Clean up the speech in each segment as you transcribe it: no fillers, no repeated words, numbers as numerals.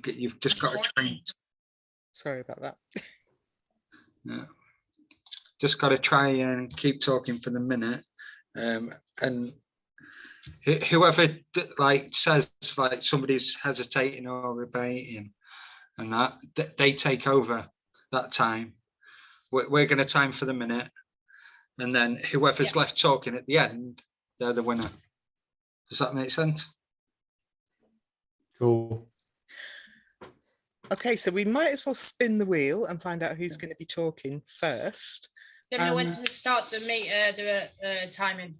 you've just got to try. Sorry about that. Yeah. Just got to try and keep talking for the minute, and whoever like says like somebody's hesitating or debating, and that they take over that time. We're going to time for the minute, and then whoever's left talking at the end, they're the winner. Does that make sense? Cool. Okay, so we might as well spin the wheel and find out who's going to be talking first. Let me know when to start the timing.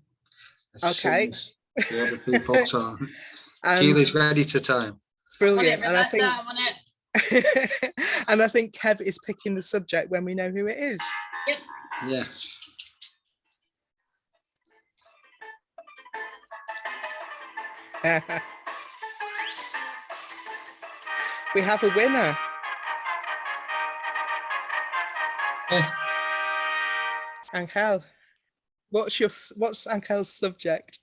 Okay. The other people talk. And Julie's ready to time. Brilliant. And I think on it. and I think Kev is picking the subject when we know who it is. Yep. Yes. We have a winner. Angel, what's Angel's subject?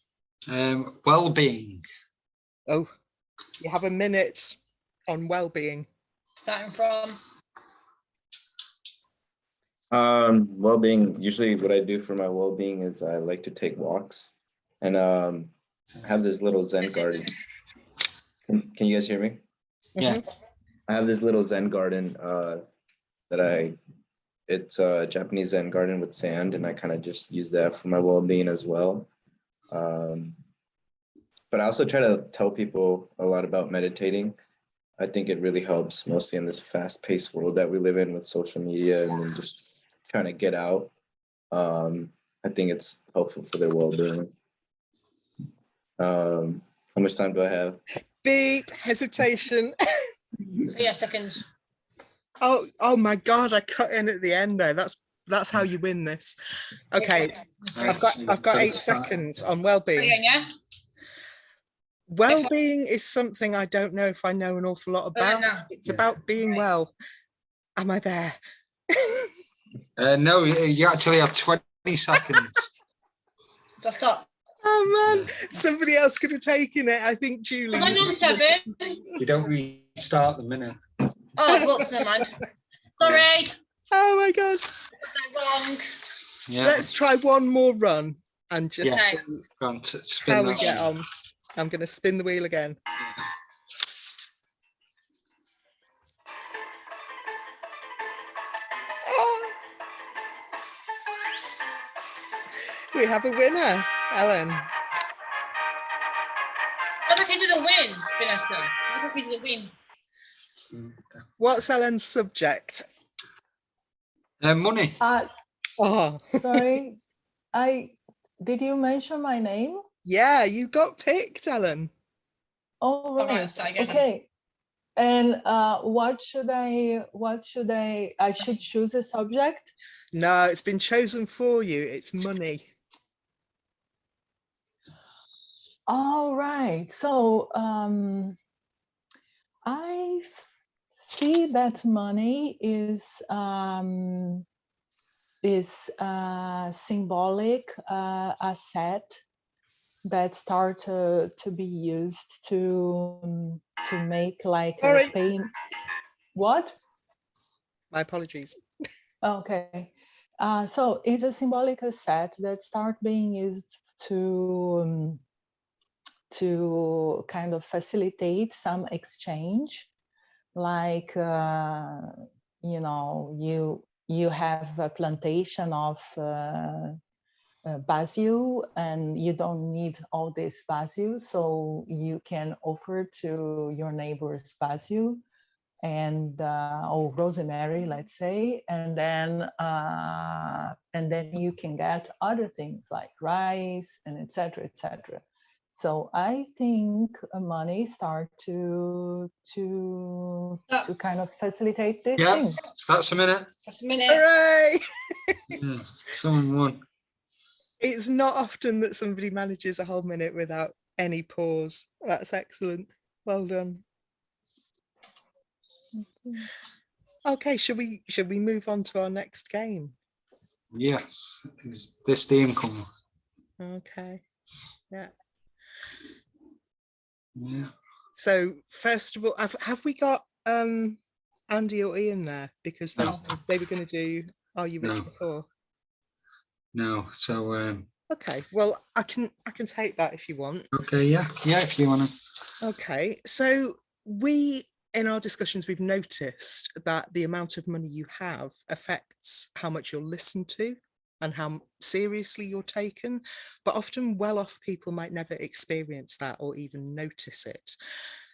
Well-being. Oh, you have a minute on well-being. Starting from well-being. Usually what I do for my well-being is I like to take walks, and I have this little Zen garden. Can you guys hear me? Yeah. I have this little Zen garden it's a Japanese Zen garden with sand, and I kind of just use that for my well-being as well. But I also try to tell people a lot about meditating. I think it really helps, mostly in this fast-paced world that we live in with social media and then just trying to get out. I think it's helpful for their well-being. How much time do I have? Beep, hesitation. 3 seconds. Oh my God, I cut in at the end there. That's how you win this. Okay, I've got 8 seconds on well-being. Yeah. Well-being is something I don't know if I know an awful lot about. It's about being well. Am I there? No, you actually have 20 seconds. Just stop. Oh man, somebody else could have taken it. I think Julie. Was I on 7? You don't restart the minute. Oh, well, never mind. Sorry. Oh my God. Wrong. Yeah. Let's try one more run and just Okay. Go on, spin how that we get one. on. I'm going to spin the wheel again. We have a winner, Ellen. That's okay to the win, Vanessa. That's okay to the win. What's Ellen's subject? Money. Oh, Sorry, did you mention my name? yeah, you got picked, Ellen. Oh, All right, right. let's start again. Okay. And what should I should choose a subject? No, it's been chosen for you. It's money. All right. So I see that money is a symbolic asset that start to be used to make like Sorry. a payment. What? My apologies. Okay. So it's a symbolic asset that start being used to kind of facilitate some exchange, like you know, you have a plantation of basil and you don't need all this basil, so you can offer to your neighbors basil and or rosemary, let's say, and then you can get other things like rice and etc. etc. So I think money start to kind of facilitate this Yeah, thing. that's a minute. Just a minute. Hooray! Yeah, someone won. It's not often that somebody manages a whole minute without any pause. That's excellent. Well done. Okay, should we move on to our next game? Yes. Is this the income? Okay. Yeah. Yeah. So first of all, have we got Andy or Ian there? Because No. they were going to do Are You Rich No. or Poor? No. So Okay, well, I can take that if you want. okay, yeah, if you want to. Okay, so we, in our discussions, we've noticed that the amount of money you have affects how much you're listened to and how seriously you're taken, but often well-off people might never experience that or even notice it.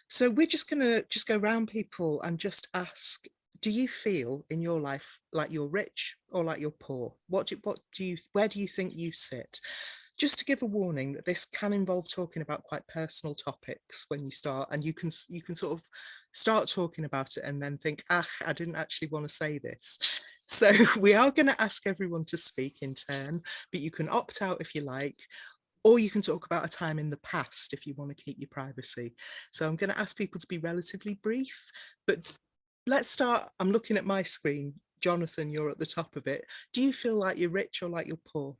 So we're just gonna go around people and just ask, do you feel in your life like you're rich or like you're poor? Where do you think you sit? Just to give a warning that this can involve talking about quite personal topics when you start, and you can sort of start talking about it and then think, I didn't actually want to say this. So we are going to ask everyone to speak in turn, but you can opt out if you like, or you can talk about a time in the past if you want to keep your privacy. So I'm going to ask people to be relatively brief, but let's start. I'm looking at my screen. Jonathan, you're at the top of it. Do you feel like you're rich or like you're poor?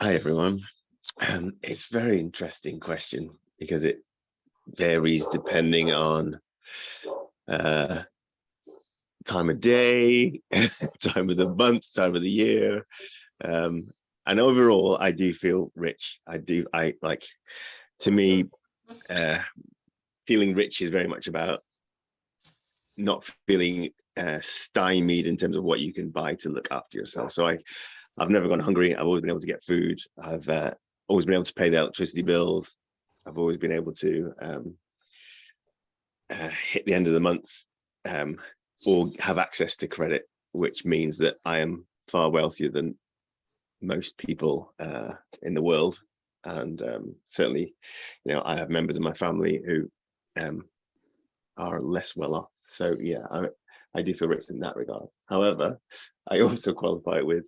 Hi, everyone. It's a very interesting question because it varies depending on time of day, time of the month, time of the year. And overall, I do feel rich. To me, feeling rich is very much about not feeling stymied in terms of what you can buy to look after yourself. So I've never gone hungry. I've always been able to get food. I've always been able to pay the electricity bills. I've always been able to hit the end of the month or have access to credit, which means that I am far wealthier than most people in the world. And certainly, I have members of my family who are less well off. So yeah, I do feel rich in that regard. However, I also qualify it with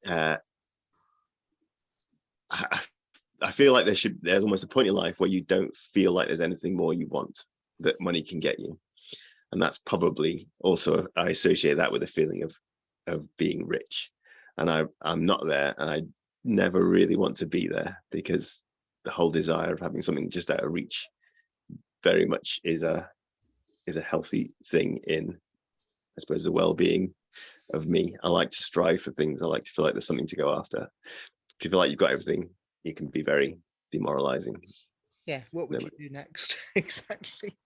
I feel like there's almost a point in life where you don't feel like there's anything more you want that money can get you. And that's probably also, I associate that with a feeling of being rich. And I'm not there, and I never really want to be there, because the whole desire of having something just out of reach very much is a healthy thing in, I suppose, the well-being of me. I like to strive for things. I like to feel like there's something to go after. If you feel like you've got everything, it can be very demoralizing. Yeah, what would you do next? Exactly.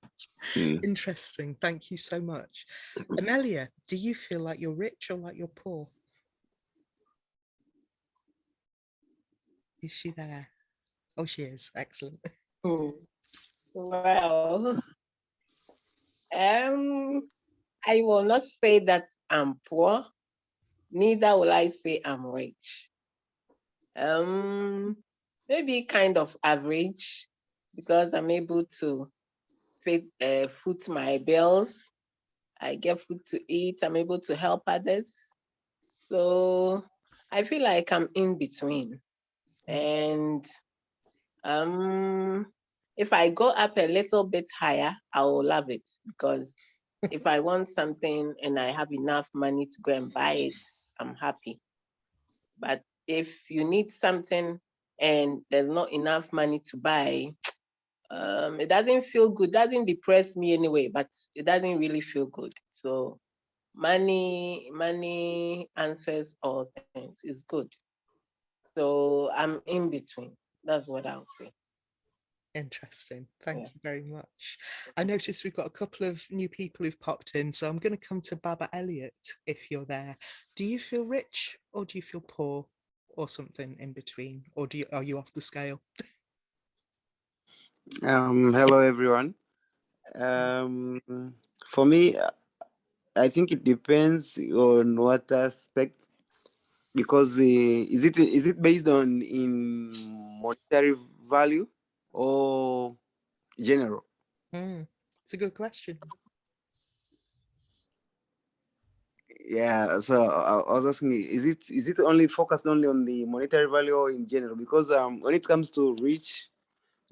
Interesting. Thank you so much. Amelia, do you feel like you're rich or like you're poor? Is she there? Oh, she is. Excellent. Well, I will not say that I'm poor, neither will I say I'm rich. Maybe kind of average, because I'm able to foot my bills. I get food to eat. I'm able to help others. So I feel like I'm in between. And if I go up a little bit higher, I will love it, because if I want something and I have enough money to go and buy it, I'm happy. But if you need something and there's not enough money to buy, it doesn't feel good. Doesn't depress me anyway, but it doesn't really feel good. So money answers all things. It's good. So I'm in between. That's what I'll say. Interesting. Thank you very much. I noticed we've got a couple of new people who've popped in, so I'm going to come to Baba Elliott if you're there. Do you feel rich or do you feel poor, or something in between, or are you off the scale? Hello everyone. For me, I think it depends on what aspect, because is it based on in monetary value or general? It's a good question. Yeah, so I was asking, is it only focused only on the monetary value or in general? Because when it comes to rich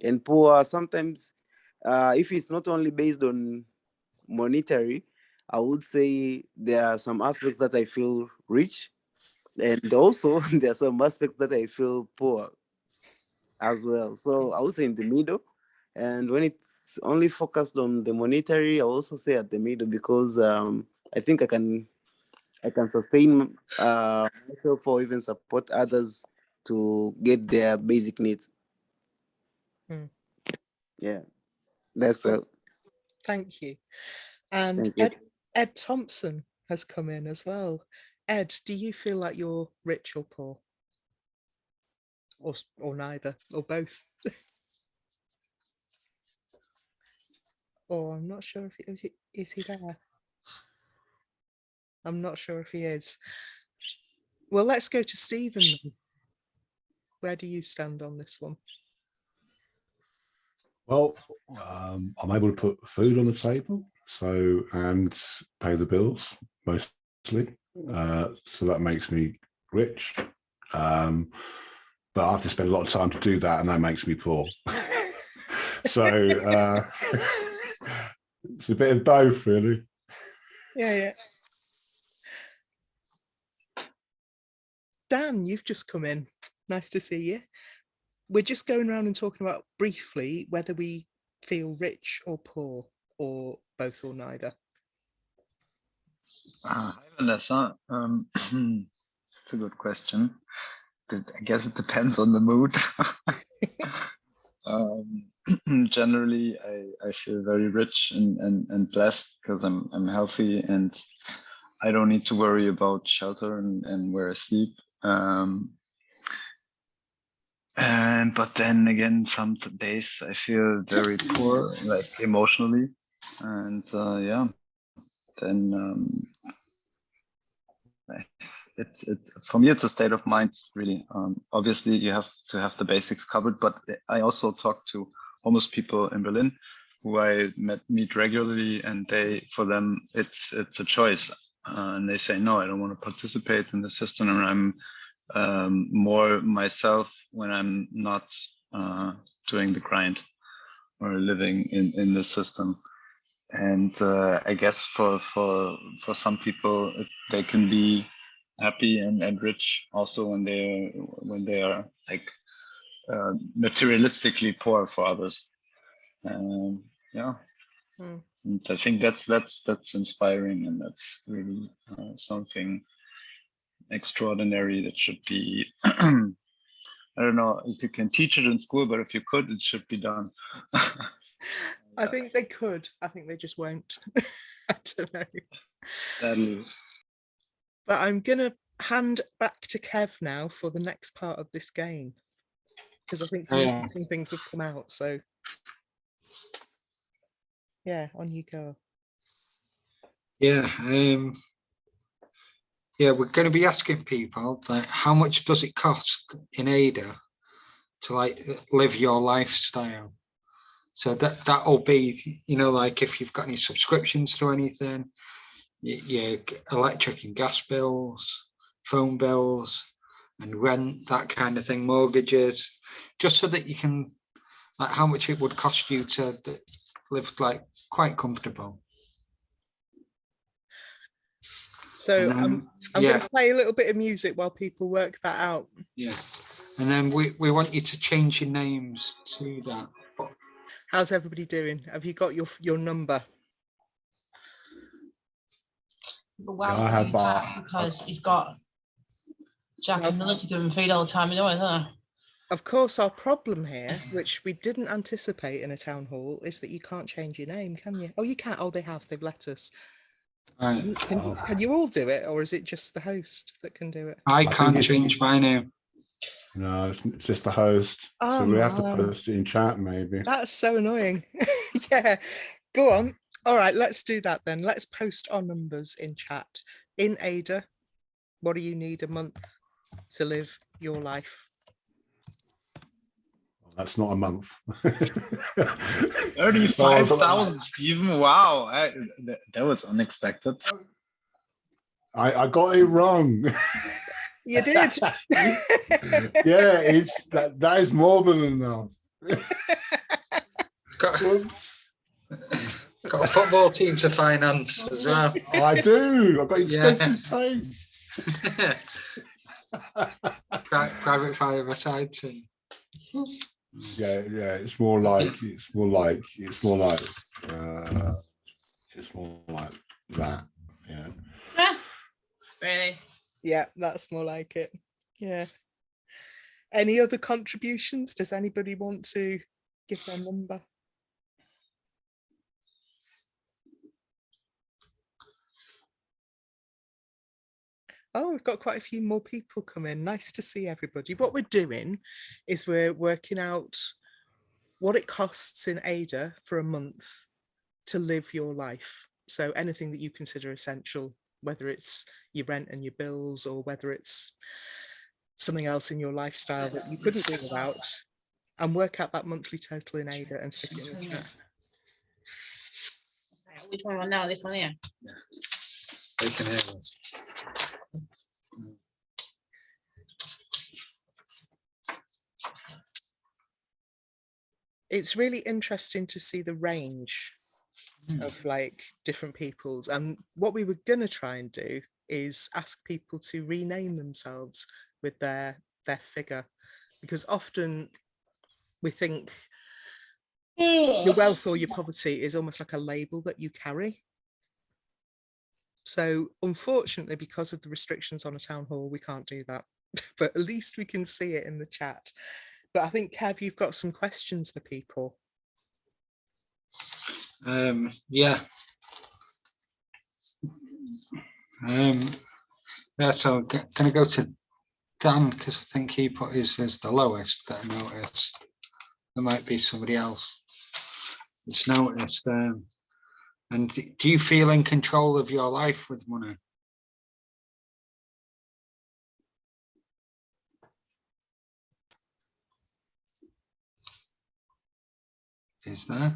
and poor, sometimes if it's not only based on monetary, I would say there are some aspects that I feel rich, and also there are some aspects that I feel poor. as well. So I would say in the middle. And when it's only focused on the monetary, I also say at the middle, because I think I can sustain myself or even support others to get their basic needs. Yeah, that's all. Thank you. And Thank you. Ed Thompson has come in as well. Ed, do you feel like you're rich or poor? Or neither, or both? Or I'm not sure if is he there? I'm not sure if he is. Well, let's go to Stephen then. Where do you stand on this one? Well, I'm able to put food on the table, and pay the bills mostly. So that makes me rich. But I have to spend a lot of time to do that, and that makes me poor. So it's a bit of both, really. Yeah. Dan, you've just come in. Nice to see you. We're just going around and talking about briefly whether we feel rich or poor, or both or neither. Hi, Vanessa. It's a good question. I guess it depends on the mood. Generally, I feel very rich and blessed because I'm healthy and I don't need to worry about shelter and where I sleep. But then again, some days I feel very poor, like emotionally, and then it's for me it's a state of mind, really. Obviously, you have to have the basics covered, but I also talk to homeless people in Berlin who I meet regularly, and for them it's a choice, and they say no, I don't want to participate in the system, and I'm more myself when I'm not doing the grind or living in the system. And I guess for some people they can be happy and rich also when they are like materialistically poor for others. And I think that's inspiring, and that's really something extraordinary that should be I don't know if you can teach it in school, but if you could, it should be done. I think they could. I think they just won't. I don't know. Sadly. But I'm going to hand back to Kev now for the next part of this game, because I think some interesting things have come out. So, yeah, on you go. Yeah. Yeah, we're going to be asking people, like, how much does it cost in Ada to like live your lifestyle? So that'll be, like if you've got any subscriptions to anything, your electric and gas bills, phone bills, and rent, that kind of thing, mortgages, just so that you can, like, how much it would cost you to live like quite comfortable. So I'm going to play a little bit of music while people work that out. Yeah, and then we want you to change your names to that. How's everybody doing? Have you got your number? Well, I had because he's got Jack and Miller to give him feed all the time, isn't it? Of course, our problem here, which we didn't anticipate in a town hall, is that you can't change your name, can you? Oh, you can't. Oh, they've let us. Right. Can you all do it, or is it just the host that can do it? I can't change my name. No, it's just the host. Oh, so we have to post it in chat, maybe. That's so annoying. Yeah, go on. All right, let's do that then. Let's post our numbers in chat. In Ada, what do you need a month to live your life? That's not a month. 35,000, Stephen. Wow, that was unexpected. I got it wrong. You did. Yeah, it's that is more than enough. Got a football team to finance as well. I do. I've got expensive taste. Private five-a-side team. yeah. It's more like that. Yeah. Ah, really? Yeah, that's more like it. Yeah. Any other contributions? Does anybody want to give their number? Oh, we've got quite a few more people come in. Nice to see everybody. What we're doing is we're working out what it costs in Ada for a month to live your life. So anything that you consider essential, whether it's your rent and your bills, or whether it's something else in your lifestyle that you couldn't do without, and work out that monthly total in Ada and stick it in the chat. Which one now? This one here. They can hear us. It's really interesting to see the range of like different people's, and what we were going to try and do is ask people to rename themselves with their figure, because often we think your wealth or your poverty is almost like a label that you carry. So unfortunately, because of the restrictions on a town hall, we can't do that, but at least we can see it in the chat. But I think, Kev, you've got some questions for people. Yeah. Yeah, so can I go to Dan, because I think he put his as the lowest that I noticed. There might be somebody else that's noticed. And do you feel in control of your life with money? Is there?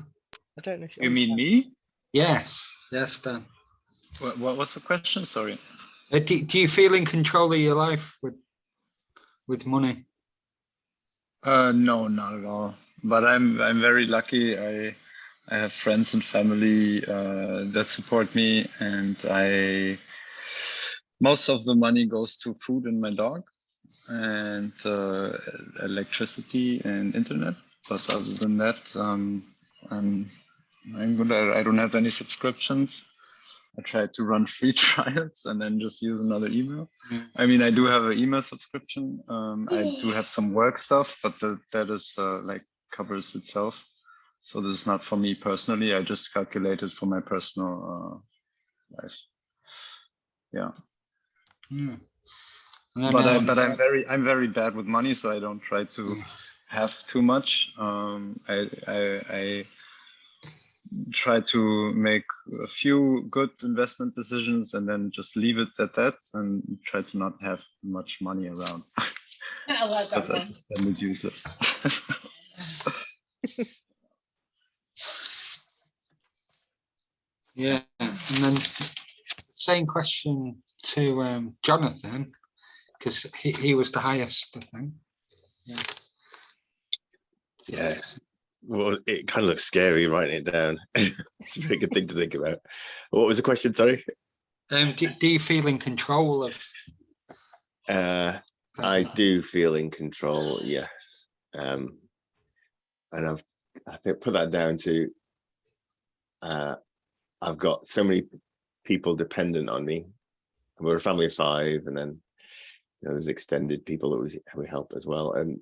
I don't know if You mean me? Yes, Dan. What was the question? Sorry. Do you feel in control of your life with money? No, not at all. But I'm very lucky. I have friends and family that support me, and most of the money goes to food and my dog, and electricity and internet. But other than that, I'm good. I don't have any subscriptions. I try to run free trials and then just use another email. I mean, I do have an email subscription. I do have some work stuff, but that is like covers itself. So this is not for me personally. I just calculated for my personal life. Yeah. But I'm very bad with money, so I don't try to have too much. I try to make a few good investment decisions and then just leave it at that, and try to not have much money around. I like that Because I one. just then it's useless. Yeah, and then same question to Jonathan, because he was the highest, I think. Yeah. Yes. Well, it kind of looks scary writing it down. It's a very good thing to think about. What was the question? Sorry. Do you feel in control of? I do feel in control, yes. And I think put that down to I've got so many people dependent on me. We're a family of 5, and then there's extended people that we help as well, and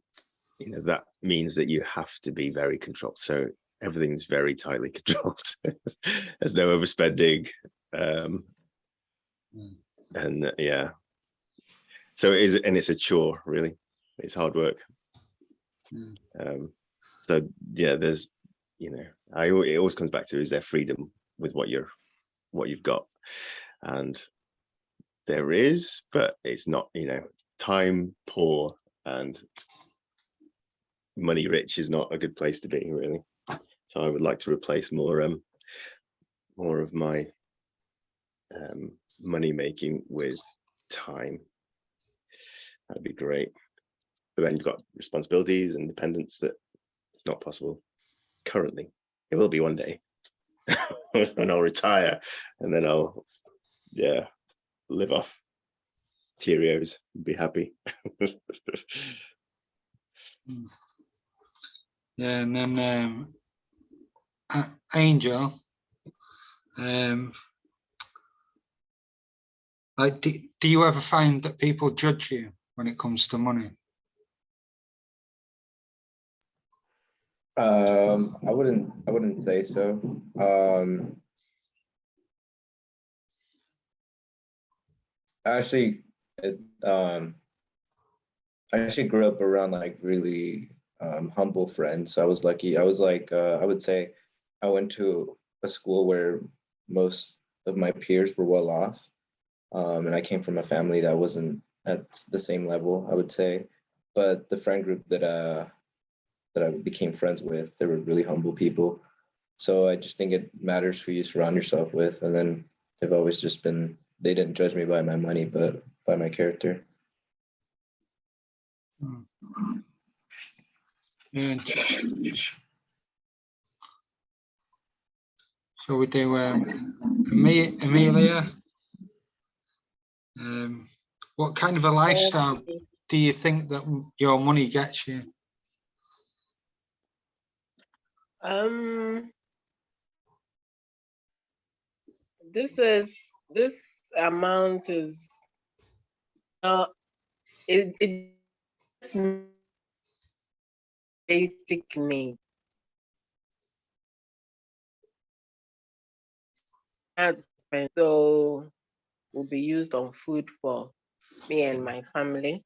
that means that you have to be very controlled. So everything's very tightly controlled. There's no overspending, and yeah. So it is, and it's a chore, really. It's hard work. So yeah, there's, it always comes back to, is there freedom with what you've got? And there is, but it's not, time poor and money rich is not a good place to be, really. So I would like to replace more of my money making with time. That'd be great. But then you've got responsibilities and dependence that it's not possible currently. It will be one day when I'll retire, and then I'll live off Cheerios and be happy. Yeah, and then Angel, like, do you ever find that people judge you when it comes to money? I wouldn't say so. Actually, I actually grew up around like really humble friends. So I was lucky. I was like, I would say I went to a school where most of my peers were well off. And I came from a family that wasn't at the same level, I would say. But the friend group that I became friends with, they were really humble people. So I just think it matters who you surround yourself with. And then they've always just been, they didn't judge me by my money, but by my character. And so we do Amelia. What kind of a lifestyle do you think that your money gets you? This amount is it basic need. So will be used on food for me and my family.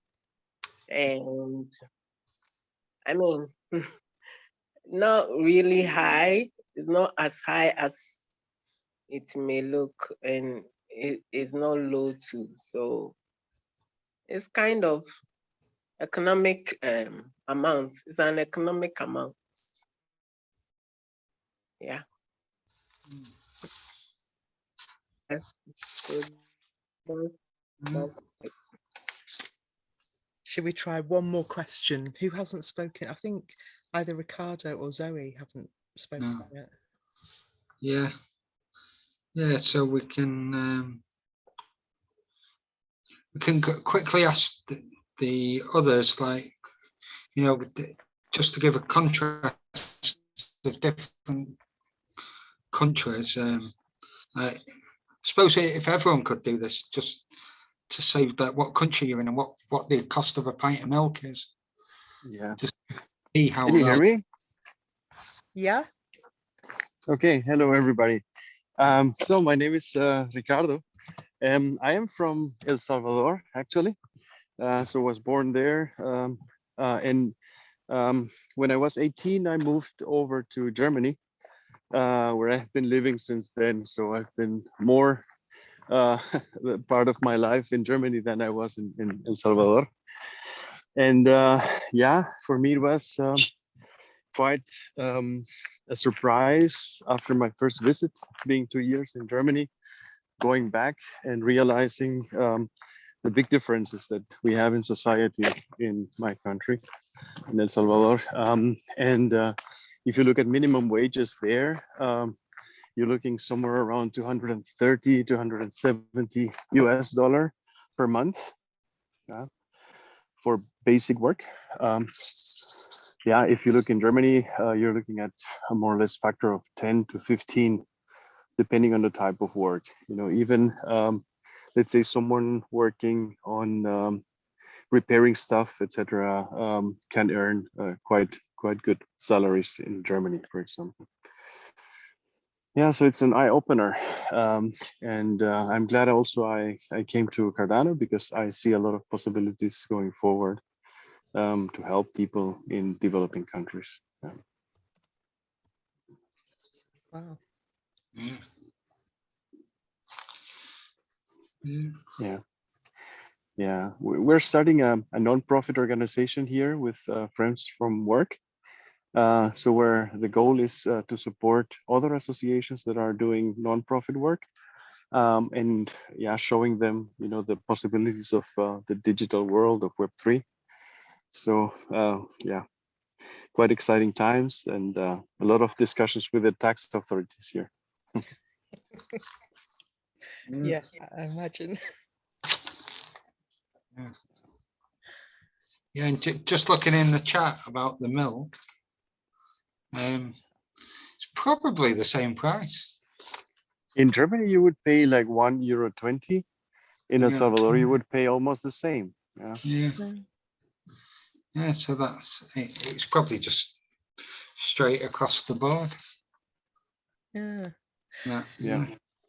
And I mean, not really high. It's not as high as it may look, and it is not low too. So it's kind of economic amount. It's an economic amount. Yeah. Should we try one more question? Who hasn't spoken? I think either Ricardo or Zoe haven't spoken yet. Yeah. Yeah, so we can quickly ask the others, like, you know, just to give a contrast of different countries. I suppose if everyone could do this, just to say that what country you're in and what the cost of a pint of milk is. Yeah. Just see how. Can you hear me? Yeah. Okay. Hello, everybody. So my name is Ricardo. I am from El Salvador, actually. So was born there. And when I was 18, I moved over to Germany, where I've been living since then. So I've been more part of my life in Germany than I was in El Salvador. And yeah, for me, it was quite a surprise after my first visit, being 2 years in Germany, going back and realizing the big differences that we have in society in my country, in El Salvador. If you look at minimum wages there, you're looking somewhere around 230, 270 US dollar per month for basic work. Yeah, if you look in Germany, you're looking at a more or less factor of 10 to 15, depending on the type of work. You know, even let's say someone working on repairing stuff, etc., can earn quite good salaries in Germany, for example. Yeah, so it's an eye opener, and I'm glad also I came to Cardano because I see a lot of possibilities going forward to help people in developing countries. Wow. Yeah. We're starting a non-profit organization here with friends from work. So where the goal is to support other associations that are doing non-profit work, and yeah, showing them, you know, the possibilities of the digital world of Web3. So yeah, quite exciting times, and a lot of discussions with the tax authorities here. Yeah, I imagine. Yeah, and just looking in the chat about the milk, It's probably the same price. In Germany, you would pay like €1.20. In El Yeah. Salvador, you would pay almost the same. Yeah. Yeah, so it's probably just straight across the board. Yeah. Yeah.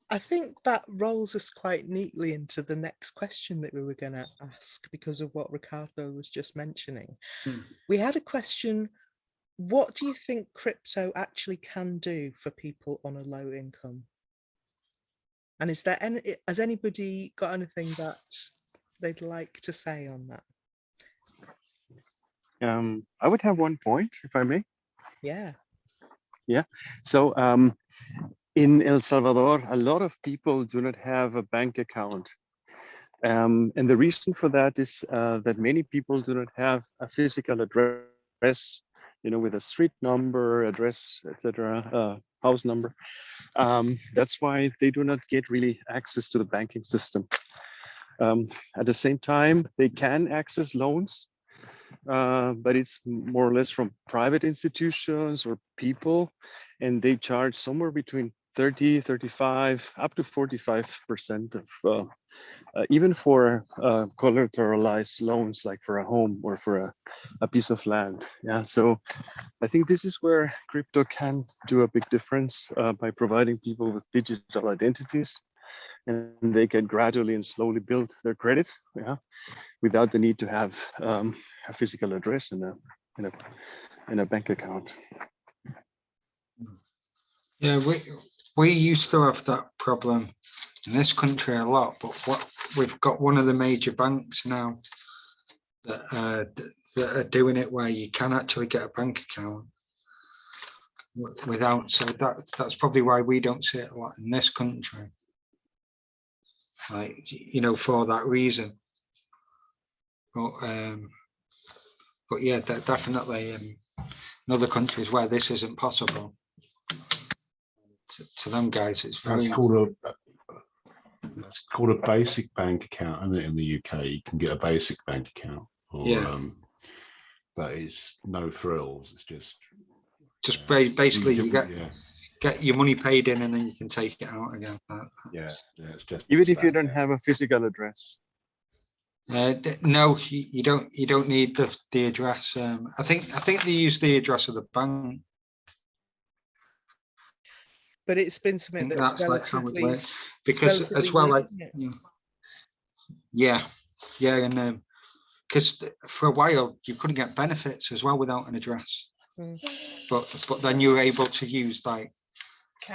I think that rolls us quite neatly into the next question that we were going to ask because of what Ricardo was just mentioning. We had a question, what do you think crypto actually can do for people on a low income? And has anybody got anything that they'd like to say on that? I would have one point, if I may. Yeah. Yeah. So in El Salvador, a lot of people do not have a bank account. And the reason for that is that many people do not have a physical address, with a street number, address, etc., house number. That's why they do not get really access to the banking system. At the same time, they can access loans, but it's more or less from private institutions or people, and they charge somewhere between 30, 35, up to 45% of even for collateralized loans, like for a home or for a piece of land. Yeah, so I think this is where crypto can do a big difference by providing people with digital identities, and they can gradually and slowly build their credit, without the need to have a physical address in a bank account. Yeah, we used to have that problem in this country a lot, but we've got one of the major banks now that are doing it where you can actually get a bank account without. So that's probably why we don't see it a lot in this country. Like, for that reason. But yeah, definitely in other countries where this isn't possible, to them guys, it's very. It's called a basic bank account, isn't it? In the UK, you can get a basic bank account, but it's no frills. It's just basically you get your money paid in, and then you can take it out again. It's just even if you don't have a physical address. No, you don't need the address. I think they use the address of the bank. But it's been something that's like how it relatively, works, because as well, like and because for a while you couldn't get benefits as well without an address, but then you were able to use like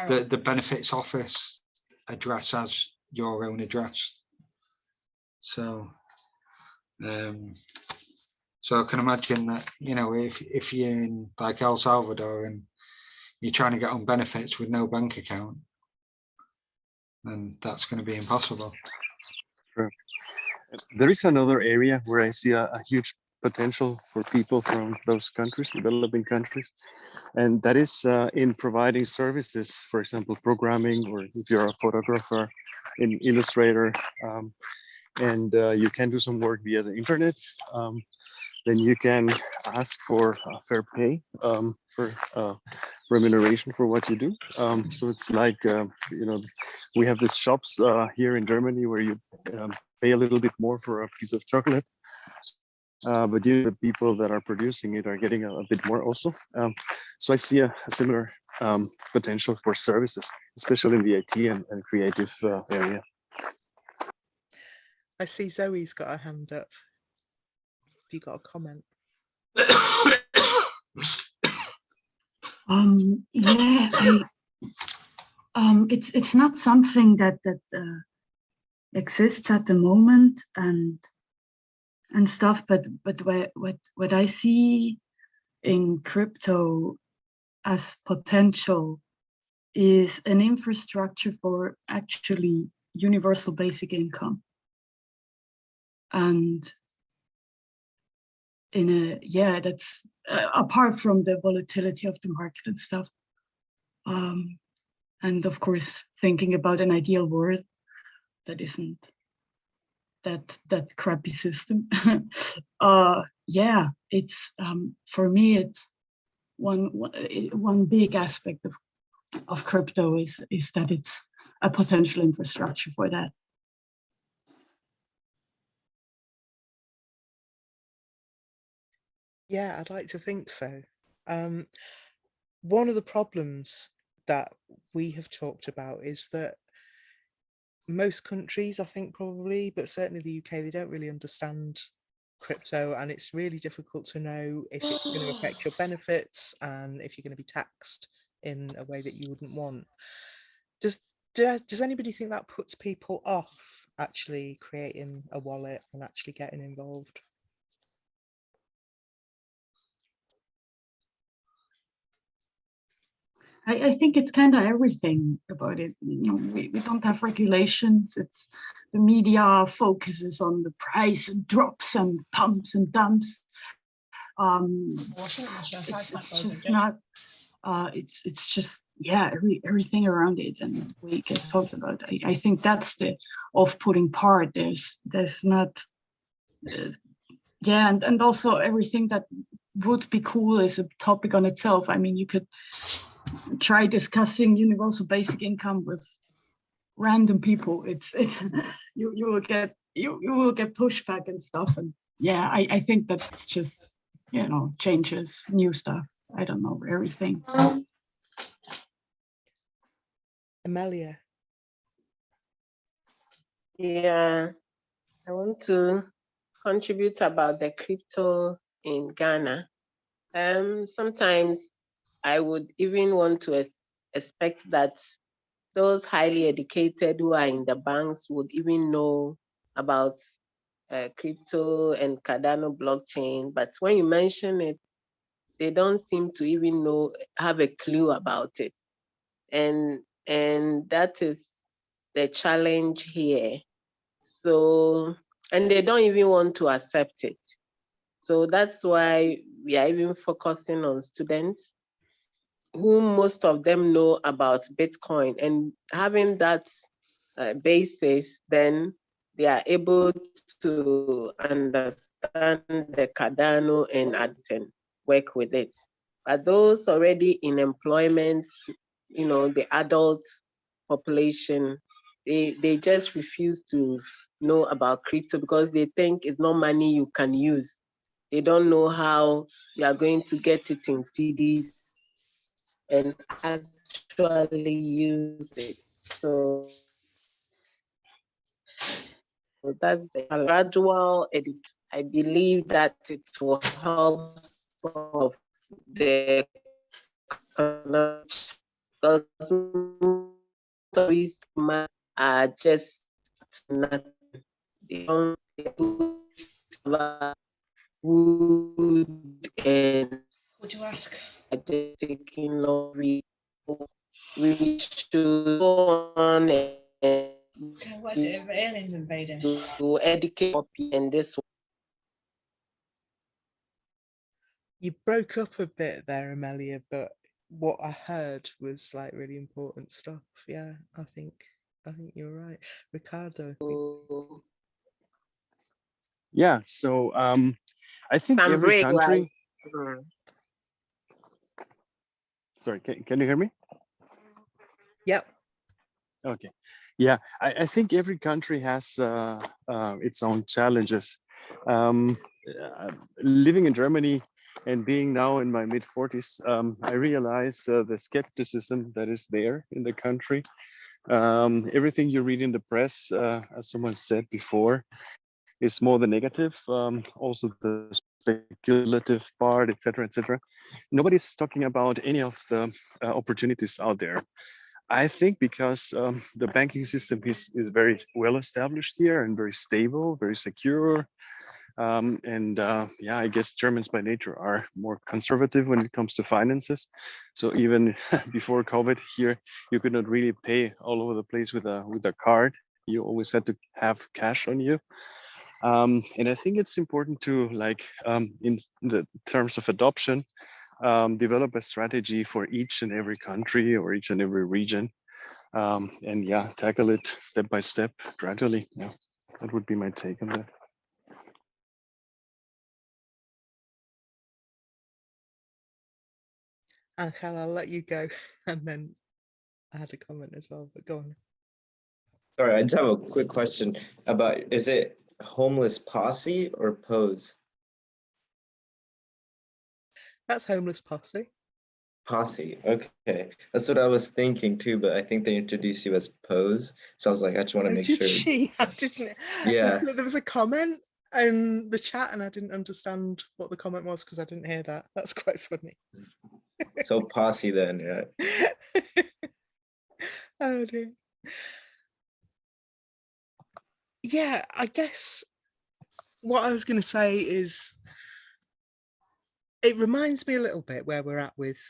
the benefits office address as your own address. So I can imagine that, if you're in like El Salvador and you're trying to get on benefits with no bank account, then that's going to be impossible. Sure. There is another area where I see a huge potential for people from those countries, developing countries, and that is in providing services, for example, programming, or if you're a photographer, in Illustrator, and you can do some work via the internet, then you can ask for fair pay, for remuneration for what you do. So it's like, we have these shops here in Germany where you pay a little bit more for a piece of chocolate, but the people that are producing it are getting a bit more also. So I see a similar potential for services, especially in the IT and creative area. I see Zoe's got her hand up. Have you got a comment? It's not something that exists at the moment and stuff, but what I see in crypto as potential is an infrastructure for actually universal basic income. And that's apart from the volatility of the market and stuff. And of course, thinking about an ideal world that isn't that crappy system. It's for me, one big aspect of crypto is that it's a potential infrastructure for that. Yeah, I'd like to think so. One of the problems that we have talked about is that most countries, I think probably, but certainly the UK, they don't really understand crypto, and it's really difficult to know if it's going to affect your benefits and if you're going to be taxed in a way that you wouldn't want. Does anybody think that puts people off actually creating a wallet and actually getting involved? I think it's kind of everything about it. You know, we don't have regulations. It's the media focuses on the price and drops and pumps and dumps. It's just not. It's just, yeah, everything around it, and we just talked about. I think that's the off-putting part. There's not. Yeah, and also everything that would be cool is a topic on itself. I mean, you could try discussing universal basic income with random people. You will get pushback and stuff. And yeah, I think that's just, you know, changes, new stuff. I don't know, everything. Amelia. Yeah, I want to contribute about the crypto in Ghana. Sometimes I would even want to expect that those highly educated who are in the banks would even know about crypto and Cardano blockchain. But when you mention it, they don't seem to even have a clue about it. And that is the challenge here. So, and they don't even want to accept it. So that's why we are even focusing on students who most of them know about Bitcoin, and having that basis, then they are able to understand the Cardano and work with it. But those already in employment, you know, the adult population, they just refuse to know about crypto because they think it's not money you can use. They don't know how you are going to get it in CDs and actually use it. So that's the gradual education. I believe that it will help solve the economic, because most of these men are just nothing. They don't wood and Would you ask? are just taking long. We should go on and What's it? Aliens invading. to educate and this. You broke up a bit there, Amelia, but what I heard was like really important stuff. Yeah, I think you're right. Ricardo. Yeah, so I think Some every break, country. right? Sorry, can you hear me? Yep. Okay. Yeah, I think every country has its own challenges. Living in Germany and being now in my mid-40s, I realize the skepticism that is there in the country. Everything you read in the press, as someone said before, is more the negative. Also the speculative part, etc., etc. Nobody's talking about any of the opportunities out there. I think because the banking system is very well established here and very stable, very secure. Yeah, I guess Germans by nature are more conservative when it comes to finances. So even before COVID here, you could not really pay all over the place with a card. You always had to have cash on you. And I think it's important to, like, in the terms of adoption, develop a strategy for each and every country or each and every region. And yeah, tackle it step by step, gradually. Yeah, that would be my take on that. Angel, I'll let you go, and then I had a comment as well, but go on. Sorry, I just have a quick question about, is it Homeless Posse or Pose? That's Homeless Posse. Posse, okay. That's what I was thinking too, but I think they introduced you as Pose. So I was like, I just want to Oh, make did sure. she? I didn't. Yeah. So there was a comment in the chat and I didn't understand what the comment was because I didn't hear that. That's quite funny. So Posse then, yeah. Oh dear. Yeah, I guess what I was going to say is it reminds me a little bit where we're at with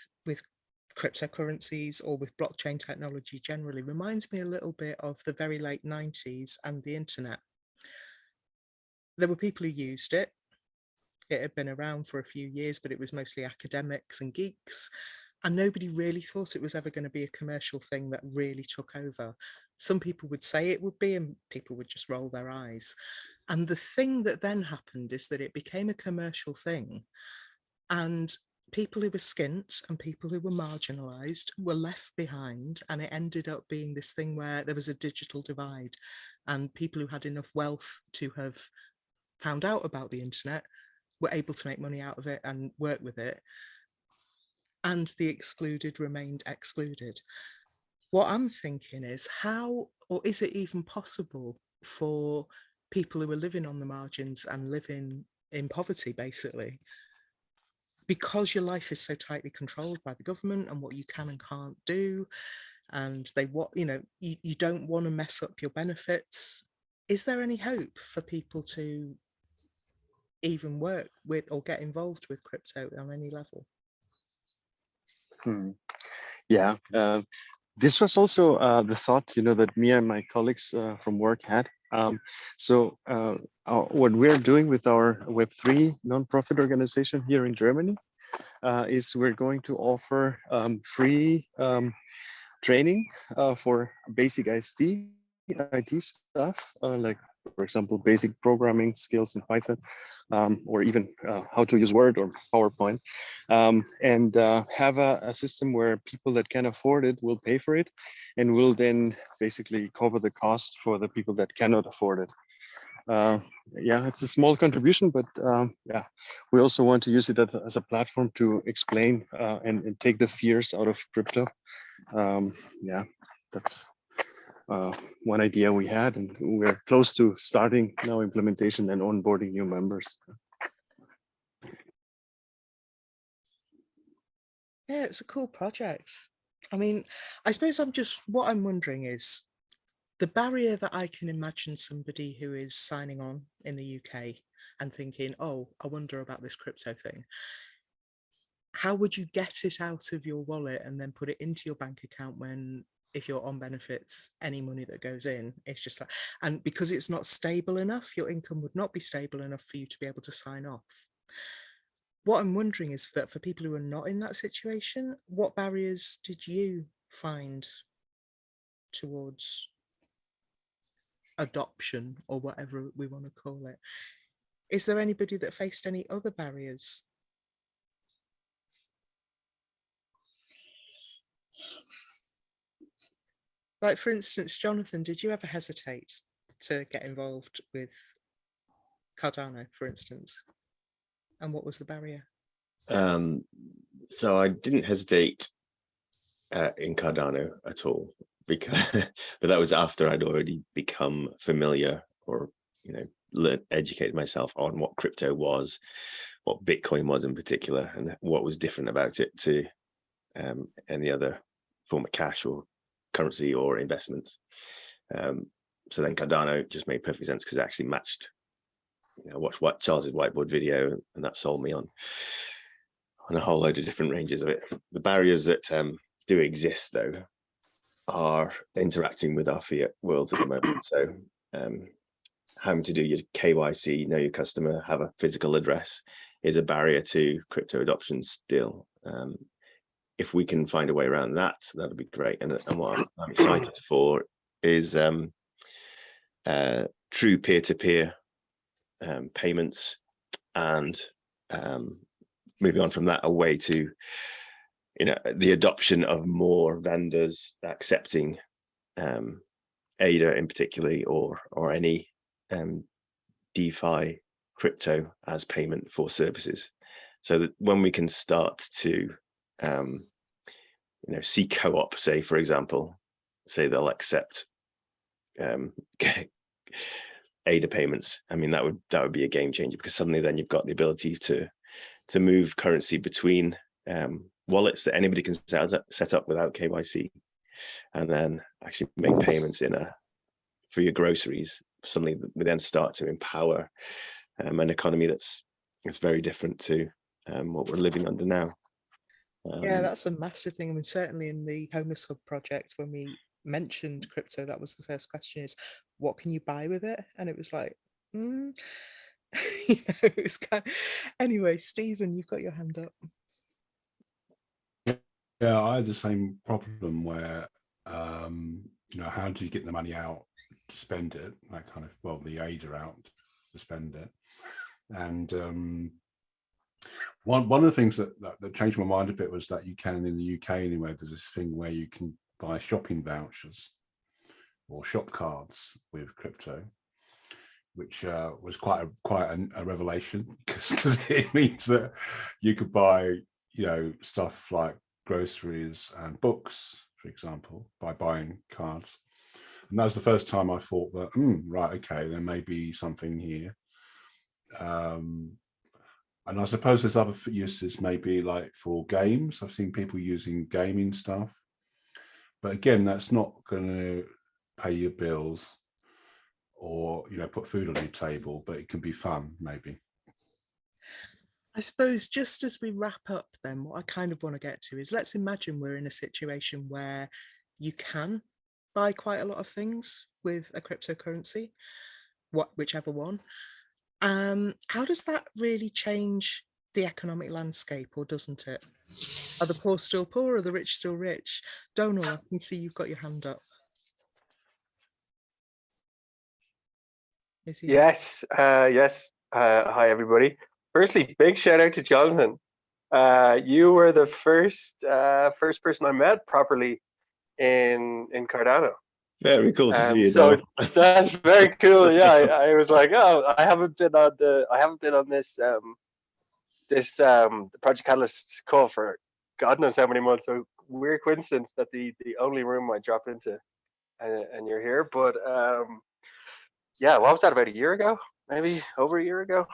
cryptocurrencies or with blockchain technology generally. Reminds me a little bit of the very late 90s and the internet. There were people who used it. It had been around for a few years, but it was mostly academics and geeks. And nobody really thought it was ever going to be a commercial thing that really took over. Some people would say it would be, and people would just roll their eyes. And the thing that then happened is that it became a commercial thing. And people who were skint and people who were marginalised were left behind. And it ended up being this thing where there was a digital divide. And people who had enough wealth to have found out about the internet were able to make money out of it and work with it. And the excluded remained excluded. What I'm thinking is how, or is it even possible for people who are living on the margins and living in poverty, basically, because your life is so tightly controlled by the government and what you can and can't do, and they want, you know, you don't want to mess up your benefits. Is there any hope for people to even work with or get involved with crypto on any level? Yeah, this was also the thought, you know, that me and my colleagues from work had. What we're doing with our Web3 nonprofit organization here in Germany is we're going to offer free training for basic IT stuff, like, for example, basic programming skills in Python, or even how to use Word or PowerPoint, and have a system where people that can afford it will pay for it, and will then basically cover the cost for the people that cannot afford it. Yeah, it's a small contribution, but yeah, we also want to use it as a platform to explain and take the fears out of crypto. Yeah, that's one idea we had, and we're close to starting now implementation and onboarding new members. Yeah, it's a cool project. I mean, I suppose what I'm wondering is the barrier that I can imagine somebody who is signing on in the UK and thinking, oh, I wonder about this crypto thing. How would you get it out of your wallet and then put it into your bank account when, if you're on benefits, any money that goes in, it's just like, and because it's not stable enough, your income would not be stable enough for you to be able to sign off. What I'm wondering is that for people who are not in that situation, what barriers did you find towards adoption, or whatever we want to call it? Is there anybody that faced any other barriers? Like, for instance, Jonathan, did you ever hesitate to get involved with Cardano, for instance? And what was the barrier? So I didn't hesitate in Cardano at all, because but that was after I'd already become familiar, or, you know, educated myself on what crypto was, what Bitcoin was in particular, and what was different about it to any other form of cash or currency or investments. So then Cardano just made perfect sense because it actually matched. You know, I watched Charles's whiteboard video, and that sold me on a whole load of different ranges of it. The barriers that do exist, though, are interacting with our fiat world at the moment. So having to do your KYC, know your customer, have a physical address, is a barrier to crypto adoption still. If we can find a way around that, that'd be great. And what I'm excited for is true peer-to-peer payments, and moving on from that, a way to the adoption of more vendors accepting ADA in particularly, or any DeFi crypto as payment for services, so that when we can start to see co-op, say for example, say they'll accept ADA payments. I mean, that would be a game changer, because suddenly then you've got the ability to move currency between wallets that anybody can set up without KYC, and then actually make payments for your groceries. Suddenly we then start to empower an economy that's very different to what we're living under now. Yeah, that's a massive thing. I mean, certainly in the HomelessHub project, when we mentioned crypto, that was the first question: is what can you buy with it? And it was like, it was kind of... Anyway, Stephen, you've got your hand up. Yeah, I had the same problem where, how do you get the money out to spend it? That kind of, well, the ADA out to spend it. And one of the things that changed my mind a bit was that you can, in the UK anyway, there's this thing where you can buy shopping vouchers or shop cards with crypto, which was quite a revelation, because it means that you could buy, stuff like groceries and books, for example, by buying cards. And that was the first time I thought that, right, okay, there may be something here. And I suppose there's other uses, maybe like for games. I've seen people using gaming stuff, but again, that's not going to pay your bills or put food on your table, but it can be fun, maybe. I suppose just as we wrap up then, what I kind of want to get to is, let's imagine we're in a situation where you can buy quite a lot of things with a cryptocurrency, whichever one. How does that really change the economic landscape, or doesn't it? Are the poor still poor, or are the rich still rich? Donal, I can see you've got your hand up. Yes, yes. Hi, everybody. Firstly, big shout out to Jonathan. You were the first person I met properly in Cardano. Very cool to see you. So that's very cool. Yeah, I was like, oh, I haven't been on this Project Catalyst call for God knows how many months. So weird coincidence that the only room I drop into, and you're here. But yeah, what was that, about a year ago? Maybe over a year ago.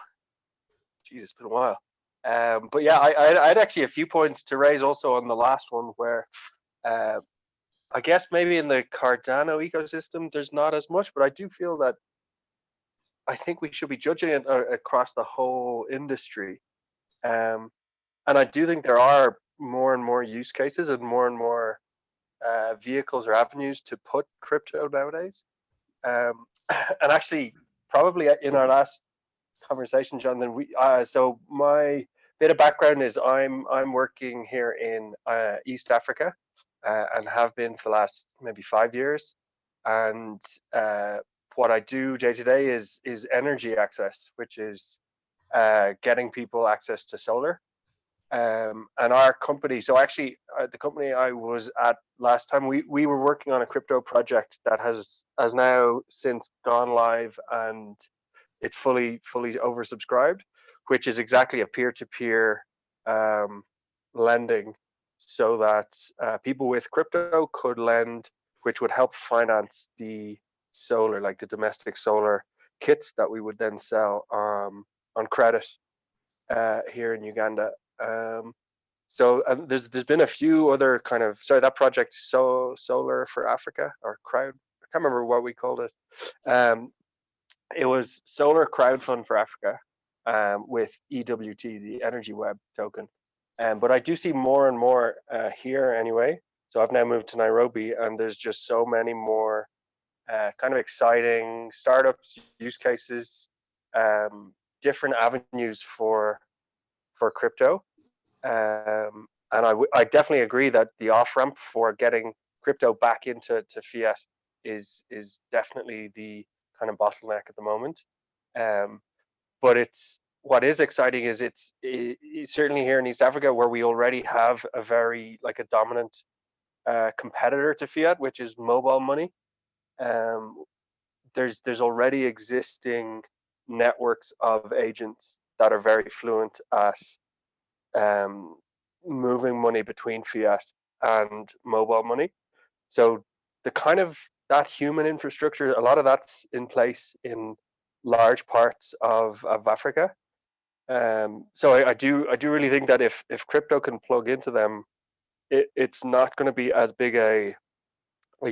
Jesus, it's been a while. But yeah, I had actually a few points to raise also on the last one, where I guess maybe in the Cardano ecosystem there's not as much, but I do feel that I think we should be judging it across the whole industry. And I do think there are more and more use cases and more vehicles or avenues to put crypto nowadays. And actually, probably in our last conversation, Jonathan, so my bit of background is I'm working here in East Africa, and have been for the last maybe 5 years. And what I do day to day is energy access, which is getting people access to solar. And our company, so actually the company I was at last time, we were working on a crypto project that has now since gone live, and it's fully oversubscribed, which is exactly a peer-to-peer lending, so that people with crypto could lend, which would help finance the solar, like the domestic solar kits that we would then sell on credit here in Uganda. So there's been a few other kind of, sorry, that project, Solar for Africa, or crowd, I can't remember what we called it. It was Solar Crowdfund for Africa, with EWT, the Energy Web token. But I do see more and more here anyway. So I've now moved to Nairobi, and there's just so many more kind of exciting startups, use cases, different avenues for crypto. And I definitely agree that the off-ramp for getting crypto back into fiat is definitely the kind of bottleneck at the moment. But it's what is exciting is it's certainly here in East Africa, where we already have a very like a dominant competitor to fiat, which is mobile money. There's already existing networks of agents that are very fluent at moving money between fiat and mobile money. So the kind of that human infrastructure, a lot of that's in place in large parts of Africa. So I do really think that if crypto can plug into them, it's not going to be as big a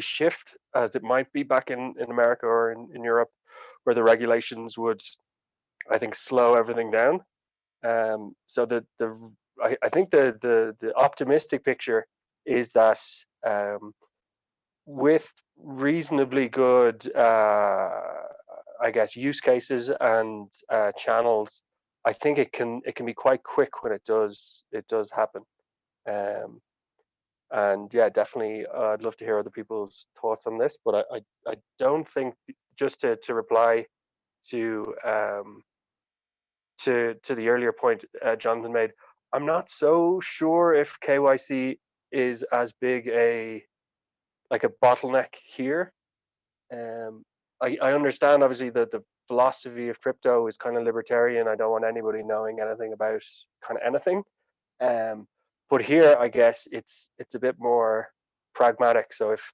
shift as it might be back in America or in Europe, where the regulations would, I think, slow everything down. So I think the optimistic picture is that with reasonably good, I guess, use cases and channels, I think it can be quite quick when it does happen. And yeah, definitely, I'd love to hear other people's thoughts on this. But I don't think, just to reply to the earlier point Jonathan made, I'm not so sure if KYC is as big a bottleneck here. I understand obviously that the philosophy of crypto is kind of libertarian. I don't want anybody knowing anything about kind of anything. But here, I guess it's a bit more pragmatic. So if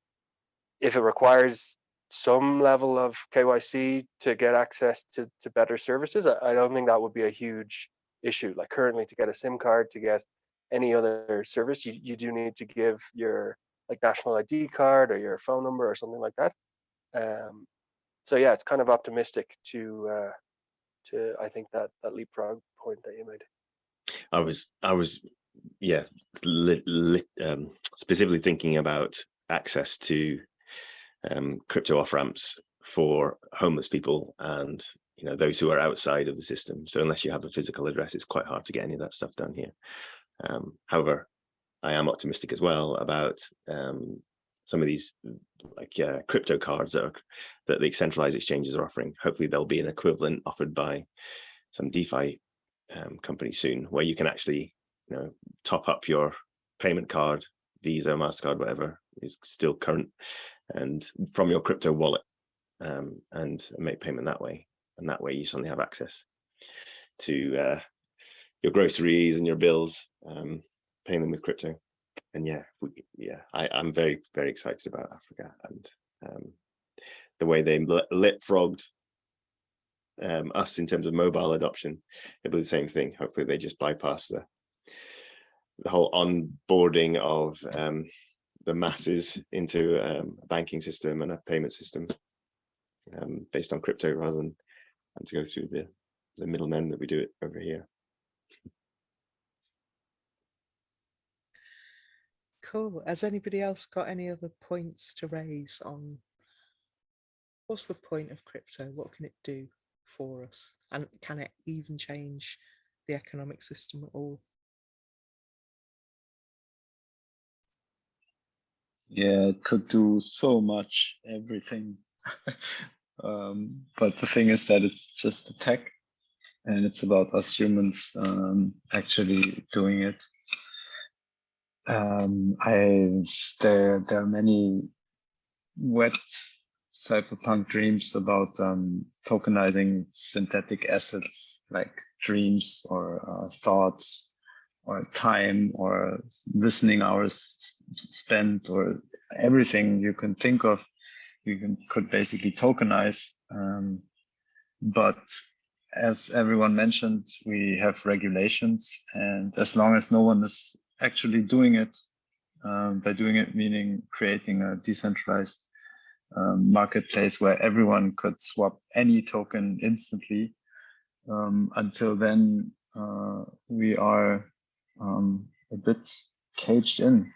it requires some level of KYC to get access to better services, I don't think that would be a huge issue. Like currently, to get a SIM card, to get any other service, you do need to give your like national ID card or your phone number or something like that. So yeah, it's kind of optimistic to I think that leapfrog point that you made. I was yeah, specifically thinking about access to crypto off ramps for homeless people and those who are outside of the system. So unless you have a physical address, it's quite hard to get any of that stuff done here. However, I am optimistic as well about some of these like crypto cards that the centralized exchanges are offering. Hopefully there'll be an equivalent offered by some DeFi company soon, where you can actually top up your payment card, Visa, MasterCard, whatever is still current, and from your crypto wallet, and make payment that way. And that way you suddenly have access to your groceries and your bills, paying them with crypto. And I'm very, very excited about Africa and the way they leapfrogged us in terms of mobile adoption. It'll be the same thing. Hopefully they just bypass the whole onboarding of the masses into a banking system and a payment system based on crypto, rather than to go through the middlemen that we do it over here. Cool. Has anybody else got any other points to raise on what's the point of crypto? What can it do for us? And can it even change the economic system at all? Yeah, it could do so much, everything. But the thing is that it's just a tech, and it's about us humans actually doing it. There are many wet cypherpunk dreams about tokenizing synthetic assets like dreams or thoughts or time or listening hours spent, or everything you can think of, could basically tokenize. But as everyone mentioned, we have regulations, and as long as no one is actually doing it, by doing it meaning creating a decentralized marketplace where everyone could swap any token instantly, until then we are a bit caged in.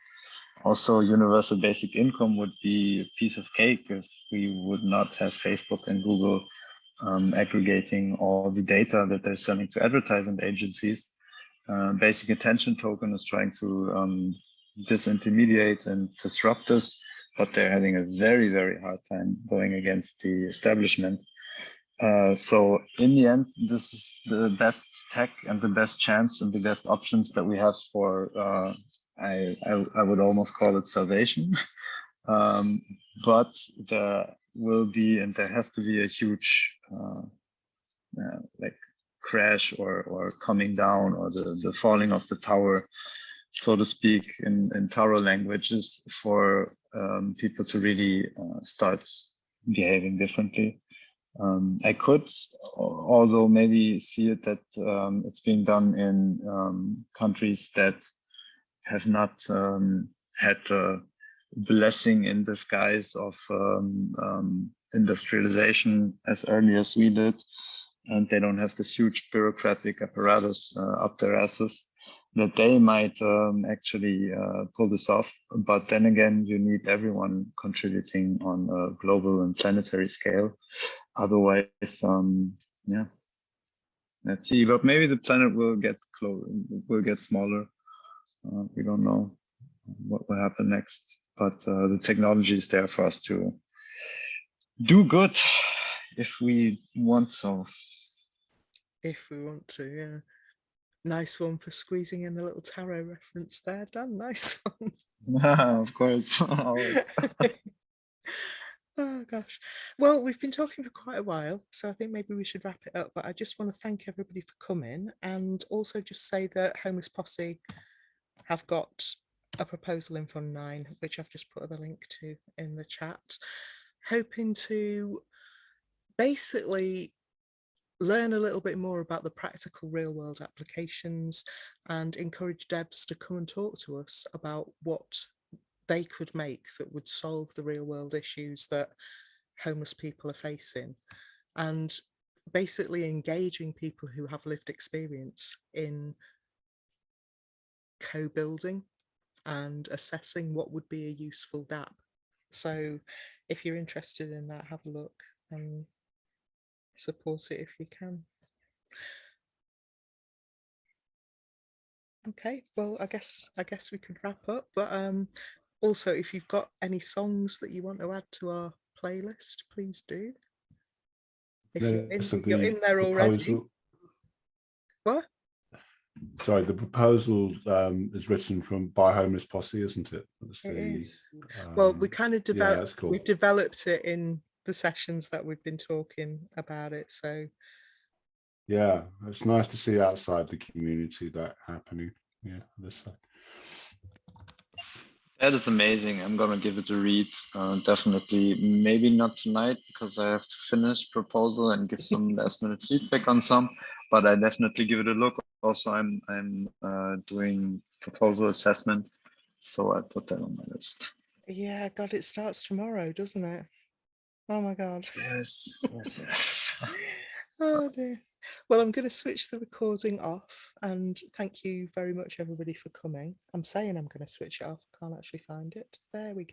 Also, universal basic income would be a piece of cake if we would not have Facebook and Google aggregating all the data that they're selling to advertising agencies. Basic attention token is trying to disintermediate and disrupt us, but they're having a very, very hard time going against the establishment. So in the end, this is the best tech and the best chance and the best options that we have for, I would almost call it salvation. But there will be, and there has to be a huge like crash or coming down, or the falling of the tower, so to speak, in Taro languages, for people to really start behaving differently. I could, although maybe see it that it's being done in countries that have not had the blessing in disguise of industrialization as early as we did, and they don't have this huge bureaucratic apparatus up their asses, that they might actually pull this off. But then again, you need everyone contributing on a global and planetary scale. Otherwise, yeah, let's see. But maybe the planet will get smaller. We don't know what will happen next. But the technology is there for us to do good if we want so. If we want to, yeah. Nice one for squeezing in a little tarot reference there, Dan. Nice one. Of course. Oh gosh. Well, we've been talking for quite a while, so I think maybe we should wrap it up. But I just want to thank everybody for coming, and also just say that Homeless Posse have got a proposal in Fund 9, which I've just put the link to in the chat, hoping to basically learn a little bit more about the practical real world applications and encourage devs to come and talk to us about what they could make that would solve the real world issues that homeless people are facing, and basically engaging people who have lived experience in co-building and assessing what would be a useful DApp. So if you're interested in that, have a look and support it if you can. Okay, well, I guess we could wrap up, but also, if you've got any songs that you want to add to our playlist, please do. If you're in there already. What? Sorry, the proposal is written by Homeless Posse, isn't it? It is. Well, we kind of developed. Yeah, that's cool. We've developed it in the sessions that we've been talking about it. So. Yeah, it's nice to see outside the community that happening. Yeah, this side. That is amazing. I'm gonna give it a read. Definitely, maybe not tonight because I have to finish proposal and give some last minute feedback on some, but I definitely give it a look. Also, I'm doing proposal assessment, so I put that on my list. Yeah, God, it starts tomorrow, doesn't it? Oh my God. Yes, yes. Oh dear. Well, I'm going to switch the recording off, and thank you very much, everybody, for coming. I'm saying I'm going to switch it off. I can't actually find it. There we go.